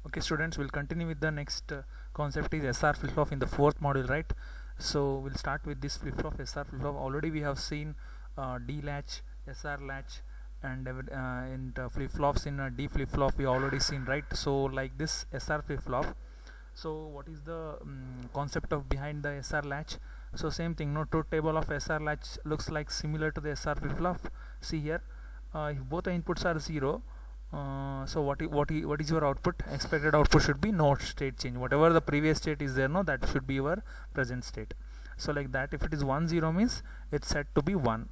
Okay, students, we'll continue with the next concept is SR flip-flop in the fourth module, right? So we'll start with this flip-flop, SR flip-flop. Already we have seen D latch, SR latch, and in flip-flops in D flip-flop we already seen, right? So like this SR flip-flop. So what is the concept of behind the SR latch? So same thing, no, truth table of SR latch looks like similar to the SR flip-flop. See here, if both the inputs are 0, so what is your output? Expected output should be no state change. Whatever the previous state is there, no, that should be your present state. So like that, if it is 1 0 means it's set to be 1.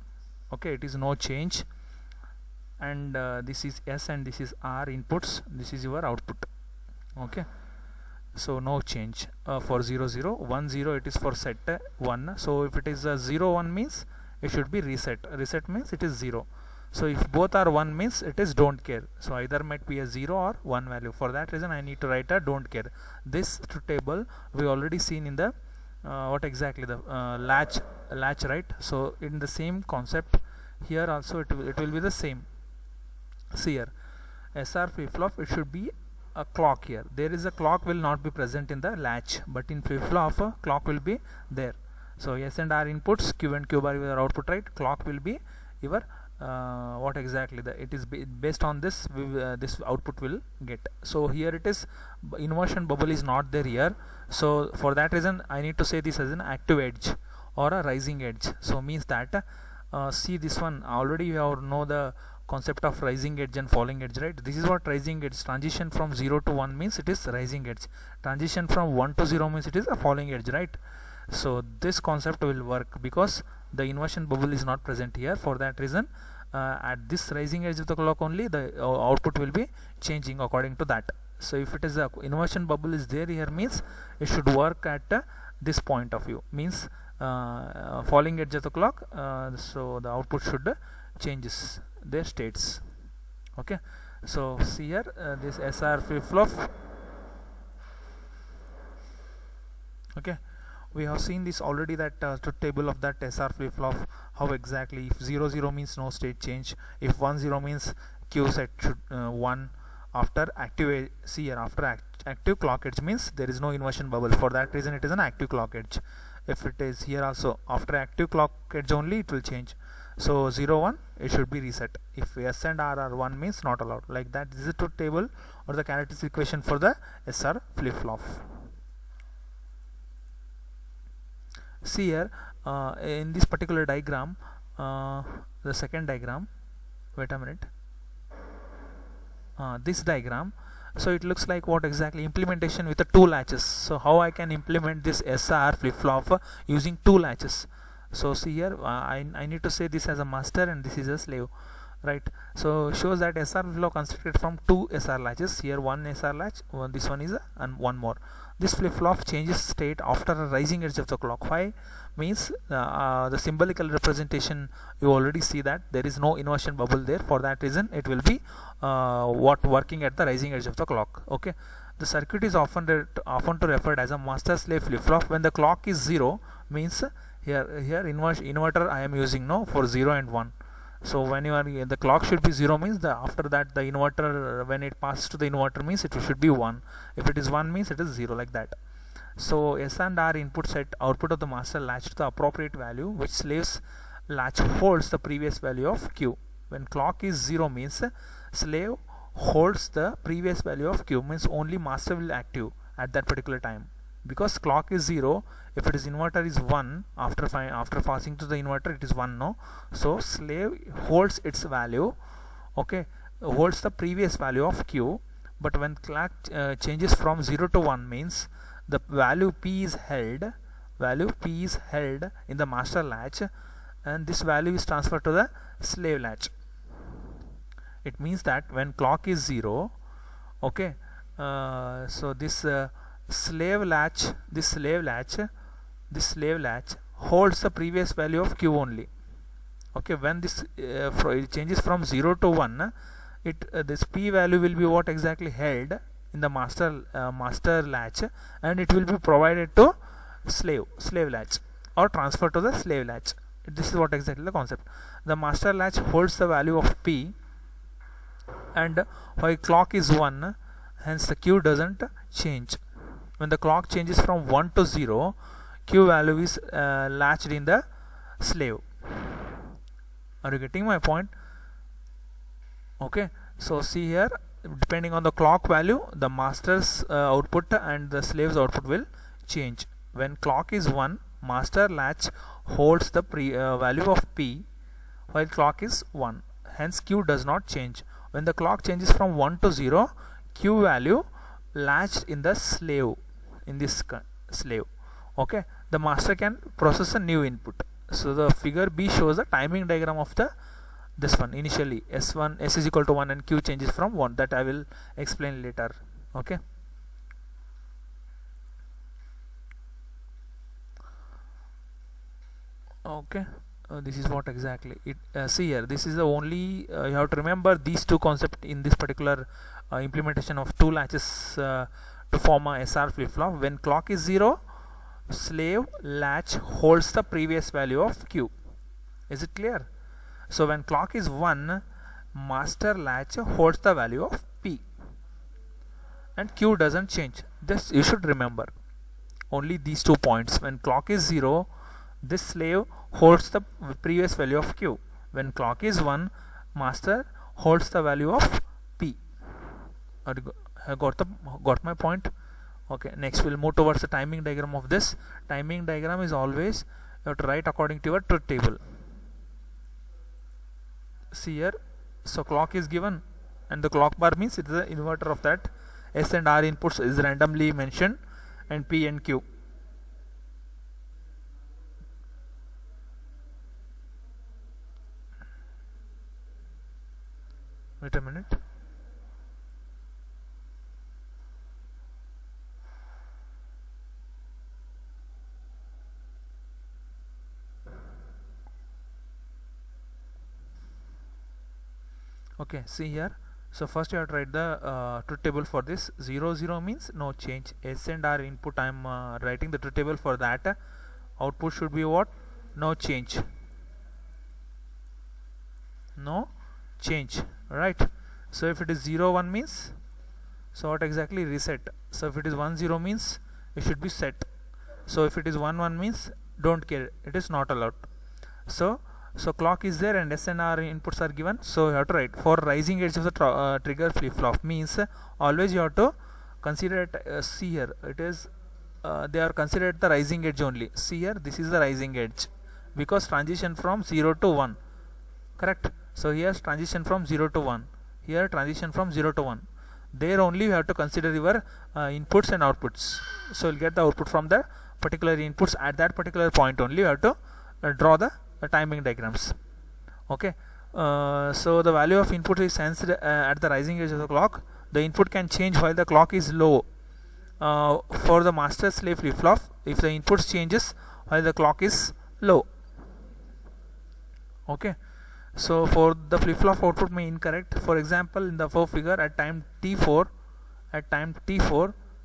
Okay, it is no change, and this is S and this is R inputs, this is your output. Okay, so no change for 0 0. 1 0 it is for set 1. So if it is 0 1 means it should be reset. Reset means it is 0. So if both are 1 means it is don't care. So either might be a 0 or 1 value. For that reason I need to write a don't care. This table we already seen in the what exactly the latch, right? So in the same concept here also it will be the same. See here, SR flip-flop, it should be a clock here. There is a clock will not be present in the latch, but in flip-flop a clock will be there. So S and R inputs, Q and Q bar your output, right? Clock will be your what exactly the it is based on this this output will get. So here it is inversion bubble is not there here, so for that reason I need to say this as an active edge or a rising edge. So means that see this one already you have know the concept of rising edge and falling edge, right? This is what rising edge. Transition from 0 to 1 means it is rising edge. Transition from 1 to 0 means it is a falling edge, right? So this concept will work because the inversion bubble is not present here. For that reason at this rising edge of the clock only the output will be changing according to that. So if it is a inversion bubble is there here means it should work at this point of view, means falling edge of the clock, so the output should changes their states. Okay, so see here this SR flip-flop. Okay, we have seen this already, that truth table of that SR flip-flop, how exactly if 0 0 means no state change, if 1 0 means Q set should 1 after active. See here, after active clock edge means there is no inversion bubble. For that reason it is an active clock edge. If it is here also after active clock edge only it will change. So 0 1 it should be reset. If S and R are 1 means not allowed. Like that, this is the truth table or the characteristic equation for the SR flip-flop. See here in this particular diagram, the second diagram, wait a minute, this diagram, so it looks like what exactly implementation with the 2 latches. So how I can implement this SR flip-flop using 2 latches. So see here I need to say this as a master and this is a slave, right? So shows that SR flip-flop constructed from 2 SR latches. Here one SR latch, this one is and one more. This flip-flop changes state after a rising edge of the clock. Why? Means the symbolical representation, you already see that there is no inversion bubble there. For that reason it will be what working at the rising edge of the clock. Okay, the circuit is often to referred as a master slave flip-flop when the clock is 0 means here inverter I am using no for 0 and 1. So when you are the clock should be 0 means the after that the inverter, when it passes to the inverter means it should be 1. If it is 1 means it is 0, like that. So S and R input set output of the master latch to the appropriate value, which slave's latch holds the previous value of Q. When clock is 0 means slave holds the previous value of Q, means only master will active at that particular time. Because clock is 0, if it is inverter is 1, after passing to the inverter it is 1, no. So slave holds its value, okay, holds the previous value of Q, but when clock changes from 0 to 1 means the value P is held in the master latch, and this value is transferred to the slave latch. It means that when clock is 0, okay, so this slave latch holds the previous value of Q only. Okay, when this it changes from 0 to 1, this P value will be what exactly held in the master latch, and it will be provided to slave latch or transferred to the slave latch. This is what exactly the concept. The master latch holds the value of P, and while clock is 1, hence the Q doesn't change. When the clock changes from 1 to 0, Q value is latched in the slave. Are you getting my point? Okay, so see here, depending on the clock value, the master's output and the slave's output will change. When clock is 1, master latch holds the value of P while clock is 1, hence Q does not change. When the clock changes from 1 to 0, Q value latched in the slave, in this slave. Okay, the master can process a new input. So the figure B shows the timing diagram of the this one. Initially S1, S is equal to 1 and Q changes from 1. That I will explain later. Okay. Okay, this is what exactly it see here. This is the only you have to remember these two concepts in this particular implementation of two latches to form a SR flip-flop. When clock is 0, slave latch holds the previous value of Q. Is it clear? So when clock is 1, master latch holds the value of P and Q doesn't change. This you should remember. Only these 2 points. When clock is 0, this slave holds the previous value of Q. When clock is 1, master holds the value of P. Got my point? Okay, next we'll move towards the timing diagram of this. Timing diagram is always you have to write according to your truth table. See here, so clock is given and the clock bar means it is the inverter of that. S and R inputs is randomly mentioned and P and Q. Wait a minute. Okay, see here. So first you have to write the truth table for this. 0 0 means no change. S and R input, I am writing the truth table for that. Output should be what? No change. No change, right? So if it is 0 1 means, so what exactly? Reset. So if it is 1 0 means it should be set. So if it is 1 1 means don't care, it is not allowed. So clock is there and S and R inputs are given. So you have to write for rising edge of the trigger flip-flop means always you have to consider it. See here, it is they are considered the rising edge only. See here, this is the rising edge because transition from 0 to 1, correct? So here's transition from 0 to 1, here transition from 0 to 1. There only you have to consider your inputs and outputs. So you'll get the output from the particular inputs at that particular point only. You have to draw the timing diagrams. Okay, so the value of input is sensed at the rising edge of the clock. The input can change while the clock is low. For the master slave flip-flop, if the inputs changes while the clock is low. Okay, so for the flip-flop output may incorrect. For example, in the figure at time t4,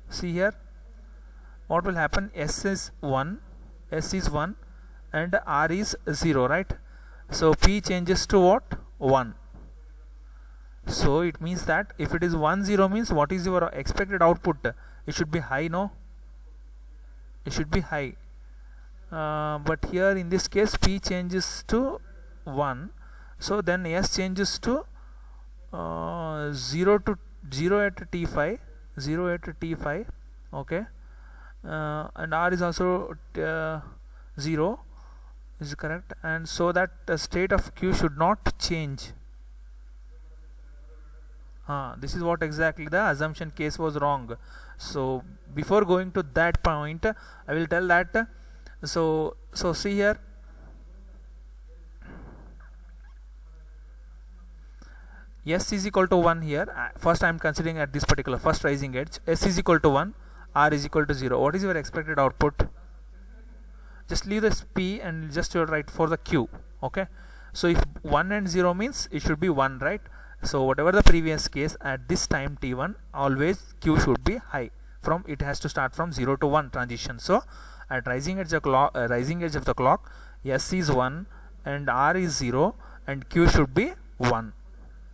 see here what will happen. S is 1 and R is 0, right? So P changes to what? 1. So it means that if it is 1 0 means what is your expected output? It should be high, no? It should be high. But here in this case P changes to 1. So then S changes to 0 at T5, 0 at T5. Okay, and R is also 0 is correct, and so that the state of Q should not change. This is what exactly the assumption case was wrong. So before going to that point, I will tell that. So see here, S is equal to 1 here. First I am considering at this particular first rising edge. S is equal to 1, R is equal to 0. What is your expected output? Just leave this P and just write for the Q. Okay, so if 1 and 0 means it should be 1, right? So whatever the previous case, at this time T1 always Q should be high. From it has to start from 0 to 1 transition. So at rising edge of the clock, S is 1 and R is 0 and Q should be 1.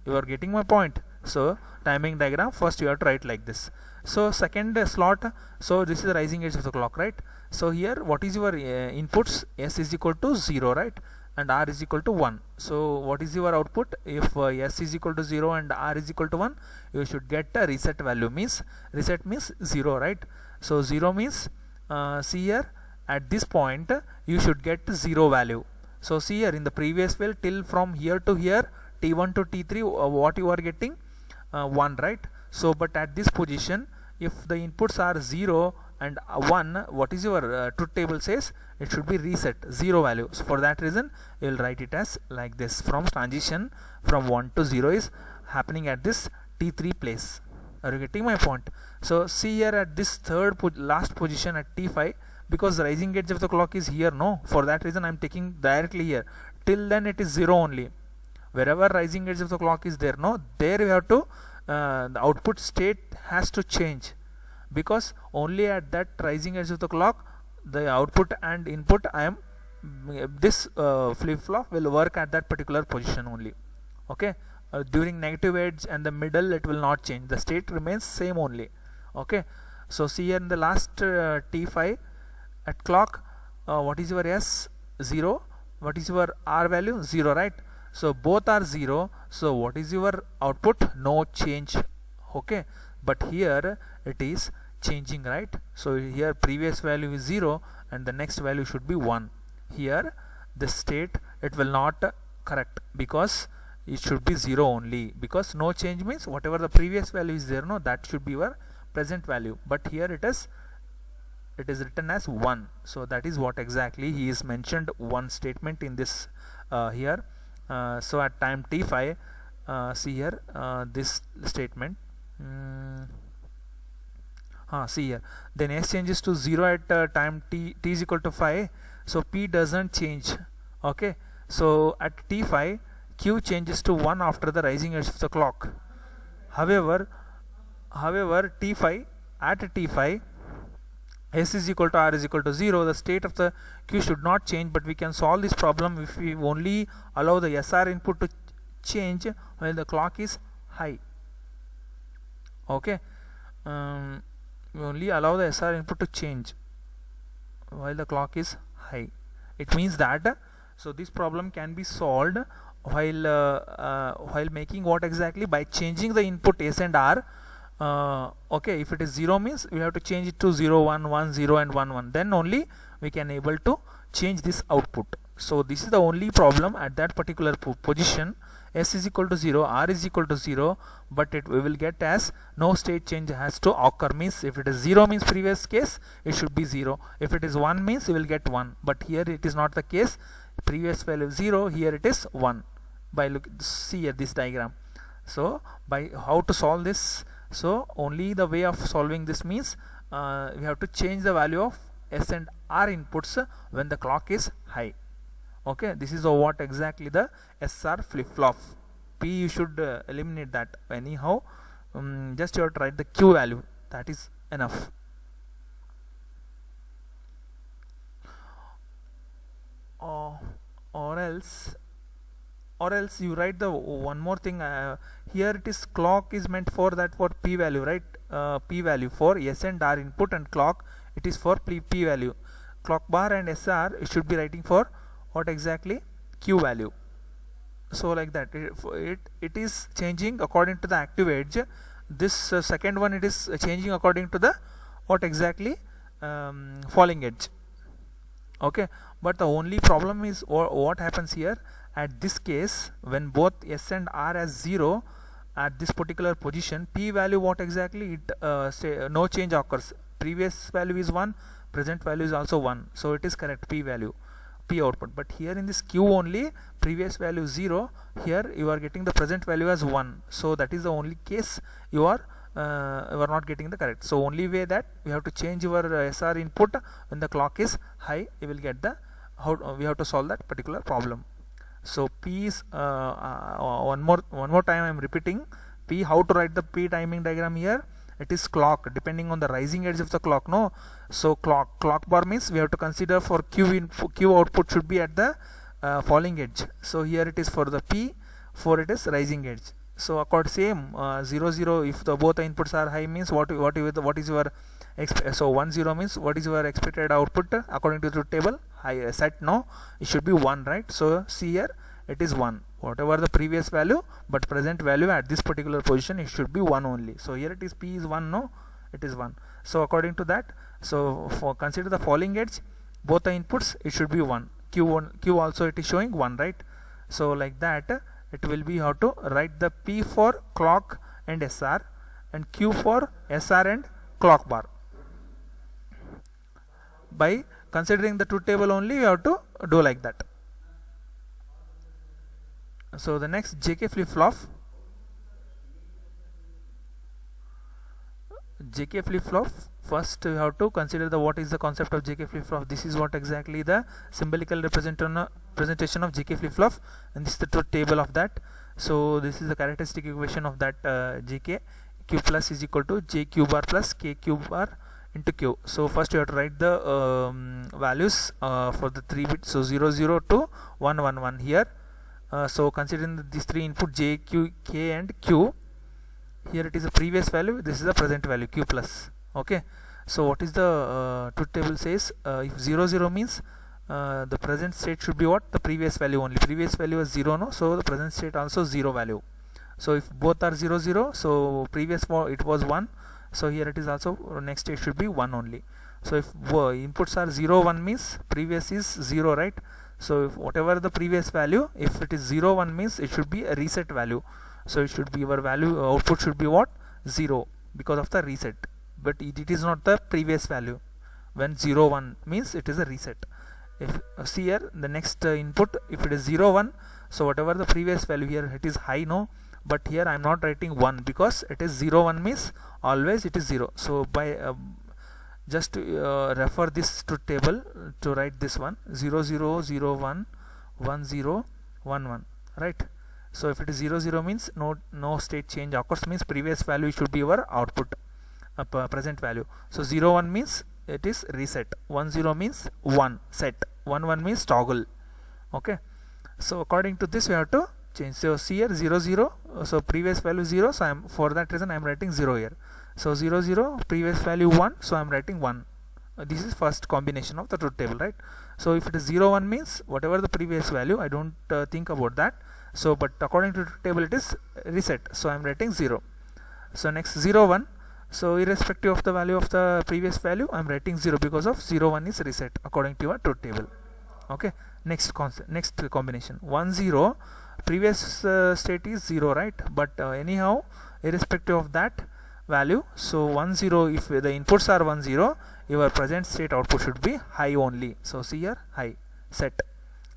You are getting my point? So timing diagram, first you have to write like this. So second slot, so this is the rising edge of the clock, right? So here what is your inputs? S is equal to 0, right, and R is equal to 1. So what is your output? If S is equal to 0 and R is equal to 1, you should get a reset value. Means reset means 0, right? So 0 means see here, at this point you should get 0 value. So see here, in the previous well, till from here to here, T1 to T3, what you are getting? 1, right? So but at this position, if the inputs are 0 and 1, what is your truth table says? It should be reset 0 value. So for that reason you will write it as like this. From transition from 1 to 0 is happening at this T3 place. Are you getting my point? So see here, at this last position at T5, because the rising edge of the clock is here, no, for that reason I am taking directly here. Till then it is 0 only. Wherever rising edge of the clock is there, no, there you have to the output state has to change, because only at that rising edge of the clock the output and input this flip-flop will work at that particular position only. Okay, during negative edge and the middle it will not change, the state remains same only. Okay, so see here in the last T5 at clock, what is your S? 0. What is your R value? 0, right? So both are 0. So what is your output? No change. Okay, but here it is changing, right? So here previous value is 0 and the next value should be 1. Here the state, it will not correct, because it should be 0 only, because no change means whatever the previous value is there, no, that should be your present value. But here it is written as 1. So that is what exactly he is mentioned, one statement in this here. So at time T5, see here this statement, see here, then S changes to 0 at time t is equal to 5, so P doesn't change. Okay, so at T5 Q changes to 1 after the rising edge of the clock. However T5, at T5 S is equal to R is equal to 0, the state of the Q should not change, but we can solve this problem if we only allow the SR input to change while the clock is high. Okay, we only allow the SR input to change while the clock is high. It means that so this problem can be solved while making what exactly? By changing the input S and R. Okay, if it is 0 means we have to change it to 0 1 1 0 and 1 1, then only we can able to change this output. So this is the only problem at that particular position. S is equal to 0, R is equal to 0, but we will get as no state change has to occur. Means if it is 0 means previous case it should be 0, if it is 1 means you will get 1, but here it is not the case. Previous value 0, here it is 1. By see here this diagram. So by how to solve this? So only the way of solving this means we have to change the value of S and R inputs when the clock is high. Okay, this is what exactly the SR flip-flop. P you should eliminate that anyhow. Just you have to write the Q value, that is enough. Or else you write the one more thing. Here it is clock is meant for that, for P value, right? P value for S and R input, and clock it is for P value. Clock bar and SR it should be writing for what exactly? Q value. So like that it is changing according to the active edge. This second one, it is changing according to the what exactly? Falling edge. Okay, but the only problem is what happens here at this case, when both S and R as 0 at this particular position, P value what exactly? It no change occurs. Previous value is 1, present value is also 1, so it is correct, P value, P output. But here in this Q only, previous value 0, here you are getting the present value as 1, so that is the only case you are not getting the correct. So only way that we have to change your SR input when the clock is high, you will get the how we have to solve that particular problem. So P is one more time I am repeating P. How to write the P timing diagram here? It is clock, depending on the rising edge of the clock, no? So clock bar means we have to consider for Q output should be at the falling edge. So here it is for the P, for it is rising edge. So according same 0 0, if the both the inputs are high means what is your so 1 0 means what is your expected output according to the table? High set, no, it should be 1, right? So see here, it is 1, whatever the previous value, but present value at this particular position, it should be 1 only. So here it is P is 1, no, it is 1. So according to that, so for consider the falling edge, both the inputs, it should be 1. Q also it is showing 1, right? So like that, it will be how to write the P for clock and SR and Q for SR and clock bar. By considering the truth table only, you have to do like that. So the next JK flip-flop. JK flip-flop, first you have to consider the what is the concept of JK flip-flop. This is what exactly the symbolical representation of JK flip-flop, and this is the truth table of that. So this is the characteristic equation of that JK. Q plus is equal to JQ bar plus KQ bar into Q. So first you have to write the values for the 3 bits, so 0 0 to 1 1 1 here. So considering these 3 input J, Q, K and Q, here it is a previous value, this is the present value Q plus. Okay, so what is the truth table says, if 0 0 means the present state should be what? The previous value only. Previous value was 0, no, so the present state also 0 value. So if both are 0 0, so previous it was 1, so here it is also next state should be 1 only. So if inputs are 0 1 means previous is 0, right? So if whatever the previous value, if it is 0 1 means it should be a reset value. So it should be your value output should be what? 0 because of the reset, but it is not the previous value. When 0 1 means it is a reset. If see here the next input, if it is 0 1, so whatever the previous value, here it is high, no, but here I am not writing 1 because it is 0 1 means always it is 0. So by just refer this truth table to write this one 0 0 0 1 1 0 1 1, right? So if it is 0 0 means no state change occurs, means previous value should be your output present value. So 0 1 means it is reset, 1 0 means 1 set, 1 1 means toggle. Okay, so according to this we have to change. So see here 0 0, so previous value 0, so I am, for that reason I am writing 0 here. So 0 0, previous value 1, so I am writing 1. This is first combination of the truth table, right? So if it is 0 1 means whatever the previous value, I don't think about that. So but according to the truth table it is reset, so I am writing 0. So next 0 1, so irrespective of the value of the previous value, I am writing 0 because of 0 1 is reset according to your truth table. Okay, next combination 1 0, previous state is 0, right? But anyhow irrespective of that value, so 1 0, if the inputs are 1 0, your present state output should be high only. So see here high set.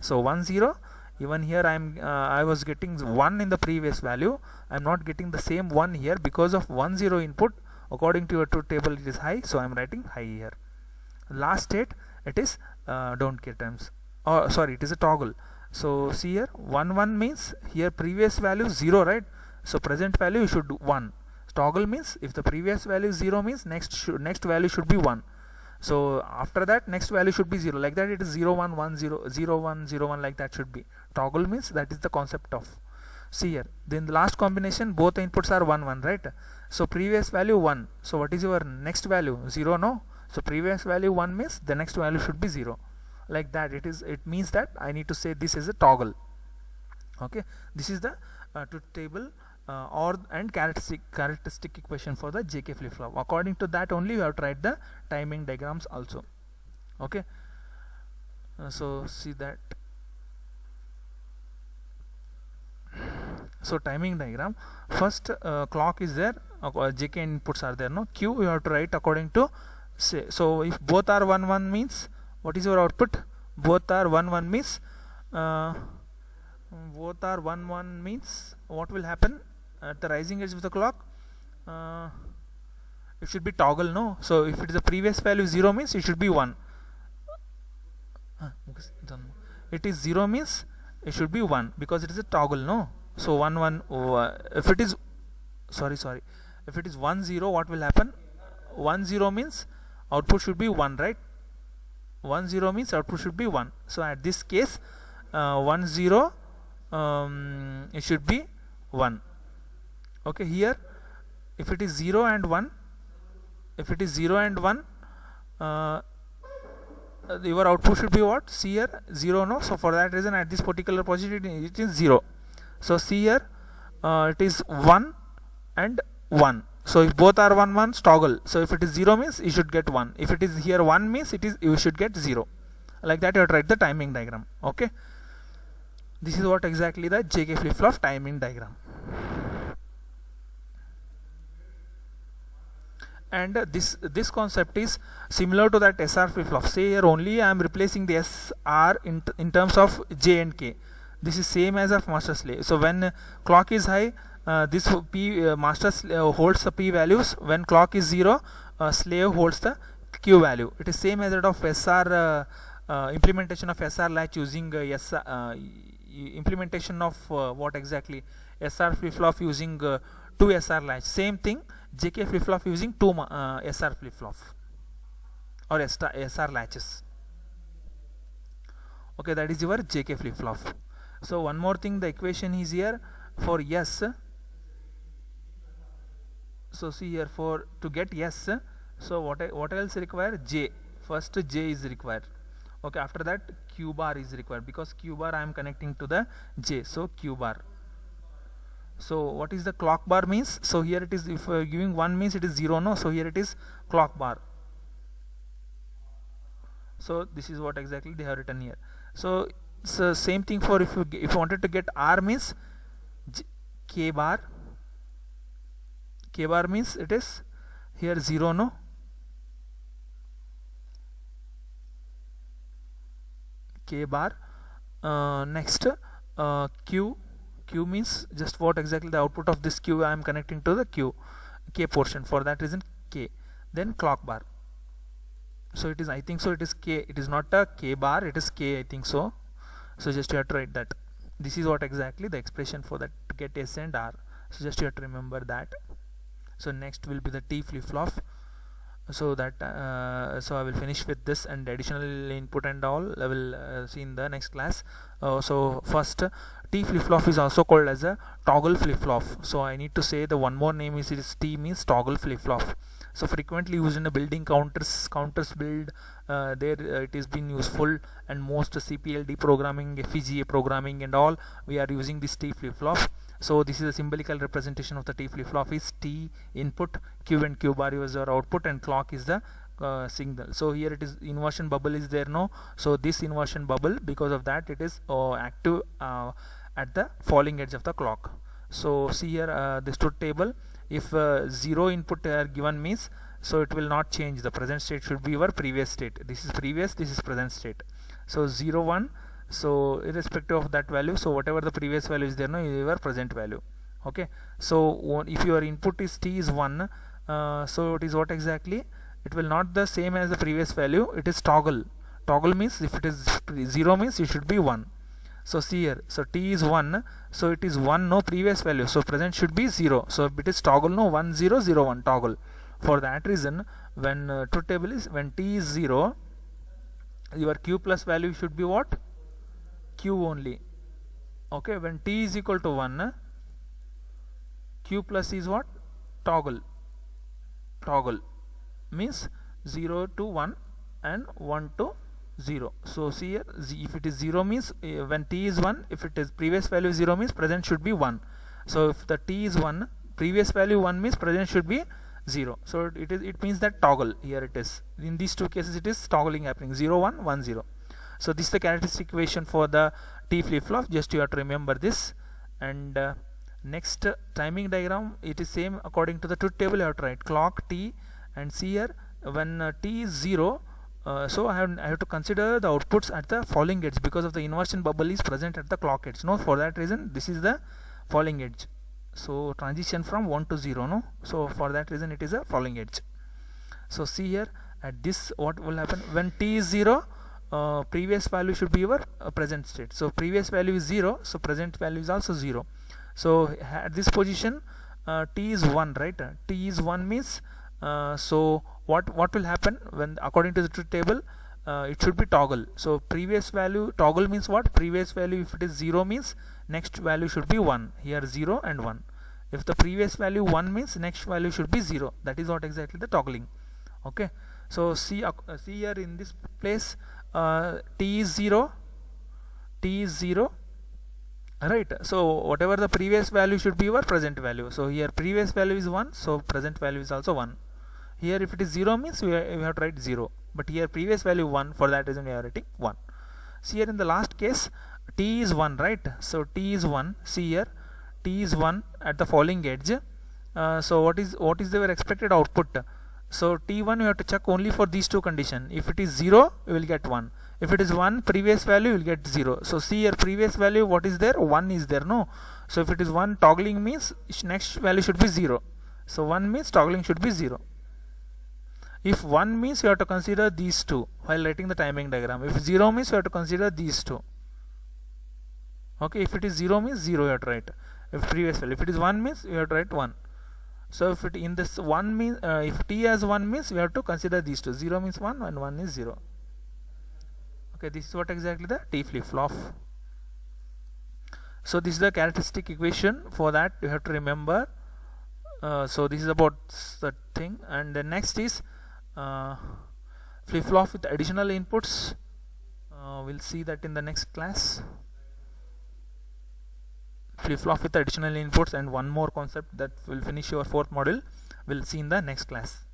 So 1 0, even here I was getting 1 in the previous value, I am not getting the same 1 here because of 1 0 input. According to your truth table it is high, so I am writing high here. Last state it is don't care times, or sorry, it is a toggle. So see here 1 1 means here previous value 0, right? So present value should 1. Toggle means if the previous value is 0 means next value should be 1. So after that next value should be 0, like that it is 0 1 1 0 0 1 0 1, like that should be. Toggle means that is the concept of. See here, then the last combination both the inputs are 1 1, right? So previous value 1, so what is your next value? 0, no? So previous value 1 means the next value should be 0, like that. It means that I need to say this is a toggle. Okay, this is the truth table or and characteristic equation for the JK flip-flop. According to that only you have to write the timing diagrams also. Okay, so see that. So timing diagram, first clock is there, JK inputs are there, no? Q you have to write according to say. So if both are 1 1 means what is your output? Both are 1 1 means both are 1 1 means what will happen at the rising edge of the clock? It should be toggle, no? So if it is the previous value 0 means it should be 1. It is 0 means it should be 1 because it is a toggle, no? So 1 1, if it is sorry if it is 1 0, what will happen? 1 0 means output should be 1, right? 1 0 means output should be 1. So at this case 1 0 it should be 1. Okay, here if it is 0 and 1, if it is 0 and 1, your output should be what? See here 0, no? So for that reason at this particular position it is 0. So see here it is 1 and 1. So if both are 1 1, toggle. So if it is 0 means you should get 1. If it is here 1 means it is you should get 0. Like that you have to write the timing diagram. Okay, this is what exactly the JK flip-flop timing diagram. And this concept is similar to that SR flip-flop. Say here only I am replacing the SR in terms of J and K. This is same as of master slave. So when clock is high, this P master holds the P values. When clock is 0, slave holds the Q value. It is same method of SR implementation of SR latch using implementation of what exactly SR flip-flop using 2 SR latch. Same thing, JK flip-flop using 2 SR flip-flop or SR latches. Okay, that is your JK flip-flop. So one more thing, the equation is here for yes. So see here, for to get yes, so what else require? J. First J is required. Okay, after that Q bar is required, because Q bar I am connecting to the J. So Q bar. So what is the clock bar means? So here it is, if giving 1 means it is 0, no? So here it is clock bar. So this is what exactly they have written here. So same thing for if you wanted to get R means K bar. K bar means it is here 0, no? K bar. Next Q. Q means just what exactly the output of this Q I am connecting to the K portion. For that reason K. Then clock bar. So it is, I think so it is K. It is not a K bar, it is K, I think so. So just you have to write that. This is what exactly the expression for that to get S and R. So just you have to remember that. So next will be the T flip-flop. So that so I will finish with this, and additional input and all I will see in the next class. So first, T flip-flop is also called as a toggle flip-flop. So I need to say the one more name is, it is T means toggle flip-flop. So frequently used in a building counters build, there it is been useful, and most CPLD programming, FPGA programming and all, we are using this T flip-flop. So this is a symbolical representation of the T flip-flop is T input, Q and Q bar is our output, and clock is the signal. So here it is inversion bubble is there, no? So this inversion bubble, because of that it is active at the falling edge of the clock. So see here this truth table, if 0 input are given means, so it will not change, the present state should be your previous state. This is previous, this is present state. So 0 1, so irrespective of that value, so whatever the previous value is there, no, your present value. Okay, so if your input is T is 1, so it is what exactly, it will not the same as the previous value, it is toggle. Toggle means if it is 0 means it should be 1. So see here, so T is 1, so it is 1, no previous value, so present should be 0. So it is toggle, no, 1 0 0 1 toggle. For that reason, when truth table is, when T is 0, your Q plus value should be what? Q only. Okay, when T is equal to 1, Q plus is what? Toggle. Toggle means 0 to 1 and 1 to 0. So see here, if it is 0 means when T is 1, if it is previous value 0 means present should be 1. So if the T is 1, previous value 1 means present should be 0. So it means that toggle, here it is, in these two cases it is toggling happening, 0 1 1 0. So this is the characteristic equation for the T flip-flop, just you have to remember this. And next timing diagram, it is same according to the truth table, you have to write clock T, and see here when T is 0, so I have to consider the outputs at the falling edge, because of the inversion bubble is present at the clock edge, no? For that reason this is the falling edge. So transition from 1 to 0, no? So for that reason it is a falling edge. So see here at this, what will happen when T is 0, previous value should be your present state. So previous value is 0, so present value is also 0. So at this position T is 1, right? T is 1 means so what will happen when, according to the truth table, it should be toggle. So previous value, toggle means what? Previous value, if it is 0 means next value should be 1. Here 0 and 1. If the previous value 1 means next value should be 0. That is what exactly the toggling. Okay, so see here in this place, t is 0, right? So whatever the previous value should be your present value. So here previous value is 1, so present value is also 1. Here if it is 0 means we have to write 0, but here previous value 1, for that reason we are writing 1. See here in the last case, t is 1, right? So t is 1. See here, t is 1 at the falling edge. So what is their expected output? So t1 you have to check only for these two conditions. If it is 0, you will get 1. If it is 1, previous value, you will get 0. So see here, previous value, what is there? 1 is there, no? So if it is 1, toggling means next value should be 0. So 1 means toggling should be 0. If 1 means you have to consider these two while writing the timing diagram. If 0 means you have to consider these two. Okay, if it is 0 means 0 you have to write. If previous value. If it is 1 means you have to write 1. So if it in this 1 means, if t as 1 means we have to consider these two. 0 means 1 and 1 is 0. Okay, this is what exactly the t flip-flop. So this is the characteristic equation. For that you have to remember. So this is about the thing, and the next is flip-flop with additional inputs. We'll see that in the next class. Flip-flop with additional inputs, and one more concept that will finish your 4th module. We'll see in the next class.